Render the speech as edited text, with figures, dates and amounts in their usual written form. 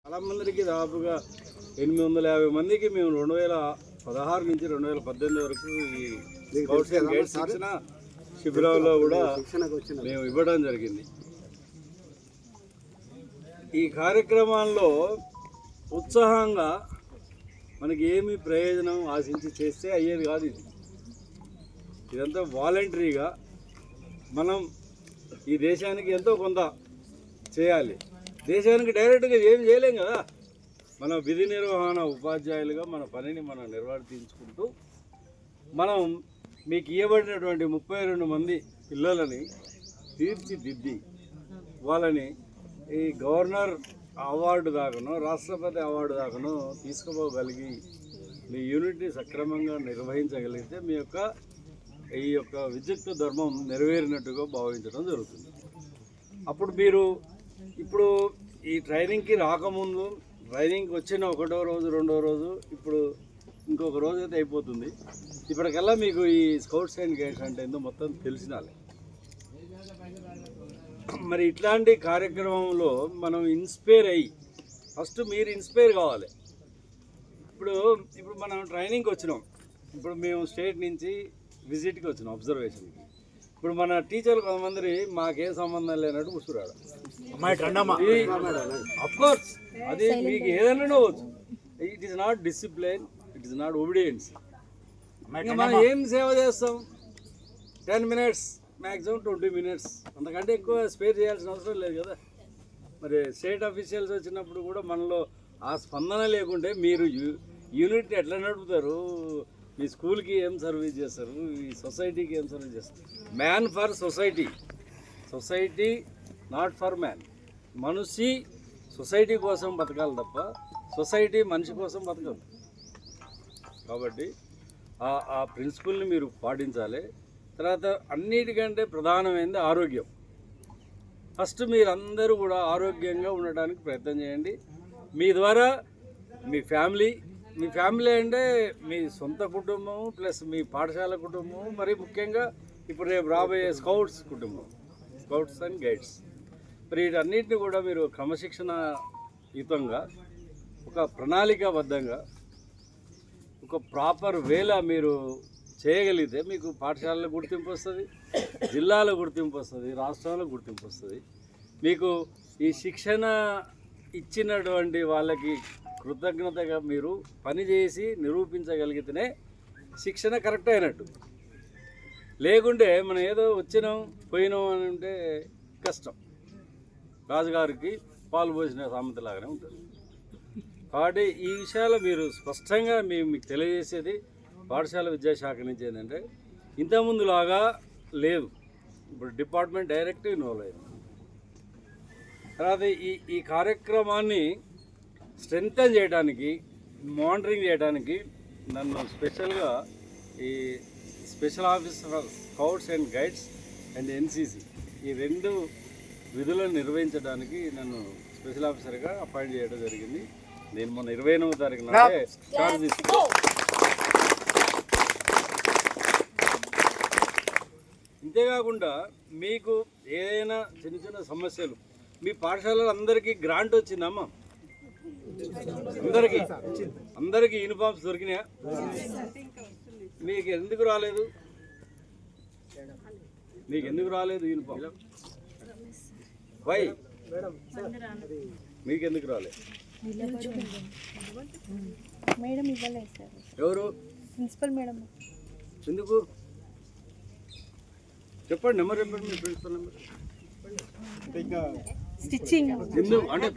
చాలా మందికి దాదాపుగా 850 మందికి మేము 2016 నుంచి 2018 వరకు ఈ స్కౌట్స్ అండ్ గైడ్స్ శిక్షణ శిబిరాల్లో కూడా మేము ఇవ్వడం జరిగింది. ఈ కార్యక్రమాల్లో ఉత్సాహంగా మనకి ఏమి ప్రయోజనం ఆశించి చేస్తే అయ్యేది కాదు. ఇదంతా వాలంటరీగా మనం ఈ దేశానికి ఎంతో కొంత చేయాలి. దేశానికి డైరెక్ట్గా ఏం చేయలేం కదా. మన విధి నిర్వహణ ఉపాధ్యాయులుగా మన పనిని మనం నిర్వర్తించుకుంటూ మనం మీకు ఇవ్వబడినటువంటి 32 మంది పిల్లలని తీర్చిదిద్ది వాళ్ళని ఈ గవర్నర్ అవార్డు దాకానో రాష్ట్రపతి అవార్డు దాకానో తీసుకుపోగలిగి మీ యూనిట్ని సక్రమంగా నిర్వహించగలిగితే మీ ఈ యొక్క విద్యుత్ ధర్మం నెరవేరినట్టుగా భావించడం జరుగుతుంది. అప్పుడు మీరు ఇప్పుడు ఈ ట్రైనింగ్కి రాకముందు ట్రైనింగ్కి వచ్చిన 1వ రోజు 2వ రోజు ఇప్పుడు ఇంకొక రోజు అయితే అయిపోతుంది. ఇప్పటికల్లా మీకు ఈ స్కౌట్స్ అండ్ గైడ్స్ అంటే ఏందో మొత్తం తెలిసినాలే. మరి ఇట్లాంటి కార్యక్రమంలో మనం ఇన్స్పైర్ అయ్యి ఫస్ట్ మీరు ఇన్స్పైర్ కావాలి. ఇప్పుడు మనం ట్రైనింగ్కి వచ్చినాం. ఇప్పుడు మేము స్టేట్ నుంచి విజిట్కి వచ్చినాం అబ్జర్వేషన్కి. ఇప్పుడు మన టీచర్లు కొంతమంది మాకేం సంబంధం లేనట్టు కూర్చురాడు. అఫ్కోర్స్ అది మీకు ఏదైనా అవ్వచ్చు. It is not discipline, it is not obedience. మనం ఏం సేవ చేస్తాం? 10 minutes మ్యాక్సిమం 20 minutes, అంతకంటే ఎక్కువ స్పేర్ చేయాల్సిన అవసరం లేదు కదా. మరి స్టేట్ అఫీషియల్స్ వచ్చినప్పుడు కూడా మనలో ఆ స్పందన లేకుంటే మీరు యూనిట్ని ఎట్లా నడుపుతారు? మీ స్కూల్కి ఏం సర్వీస్ చేస్తారు? ఈ సొసైటీకి ఏం సర్వీస్ చేస్తారు? Man for society, society not for man. మనిషి సొసైటీ కోసం బతకాలి తప్ప సొసైటీ మనిషి కోసం బతకదు. కాబట్టి ఆ ప్రిన్సిపల్ని మీరు పాటించాలి. తర్వాత అన్నిటికంటే ప్రధానమైనది ఆరోగ్యం. ఫస్ట్ మీరందరూ కూడా ఆరోగ్యంగా ఉండడానికి ప్రయత్నం చేయండి. మీ ద్వారా మీ ఫ్యామిలీ అంటే మీ సొంత కుటుంబం ప్లస్ మీ పాఠశాల కుటుంబం, మరి ముఖ్యంగా ఇప్పుడు రేపు రాబోయే స్కౌట్స్ కుటుంబం, స్కౌట్స్ అండ్ గైడ్స్. మరి వీటన్నిటిని కూడా మీరు క్రమశిక్షణయుతంగా ఒక ప్రణాళికాబద్ధంగా ఒక ప్రాపర్ వేలా మీరు చేయగలిగితే మీకు పాఠశాలలో గుర్తింపు వస్తుంది, జిల్లాలో గుర్తింపు వస్తుంది, రాష్ట్రంలో గుర్తింపు వస్తుంది. మీకు ఈ శిక్షణ ఇచ్చినటువంటి వాళ్ళకి కృతజ్ఞతగా మీరు పనిచేసి నిరూపించగలిగితేనే శిక్షణ కరెక్ట్ అయినట్టు. లేకుంటే మనం ఏదో వచ్చినాం పోయినాం అని ఉంటే కష్టం. రాజుగారికి పాలు పోసిన సామెతలాగానే ఉంటుంది. కాబట్టి ఈ విషయాలు మీరు స్పష్టంగా మీకు తెలియజేసేది పాఠశాల విద్యాశాఖ నుంచి ఏంటంటే ఇంతకుముందులాగా లేదు. ఇప్పుడు డిపార్ట్మెంట్ డైరెక్ట్ ఇన్వాల్వ్ అయింది. తర్వాత ఈ కార్యక్రమాన్ని స్ట్రెంగ్తన్ చేయడానికి, మానిటరింగ్ చేయడానికి నన్ను స్పెషల్గా ఈ special officer scouts and guides and NCC ఈ 2 విధులను నిర్వహించడానికి నన్ను స్పెషల్ ఆఫీసర్గా అపాయింట్ చేయడం జరిగింది. నేను మొన్న 29వ తారీఖు నాడే చార్జ్ తీసుకున్నాను. ఇంతేకాకుండా మీకు ఏదైనా చిన్న సమస్యలు మీ పాఠశాలలో అందరికీ గ్రాంట్ వచ్చిందమ్మా? అందరికీ యూనిఫామ్స్ దొరికినాయా? మీకు ఎందుకు రాలేదు? యూనిఫామ్? వై మీకు ఎందుకు రాలేదు? ఎవరు? Principal madam. ఎందుకు చెప్పండి. నెంబర్ చెప్పండి, మీ ప్రిన్సిపల్ నెంబర్. స్టిచ్చింగ్ అంటే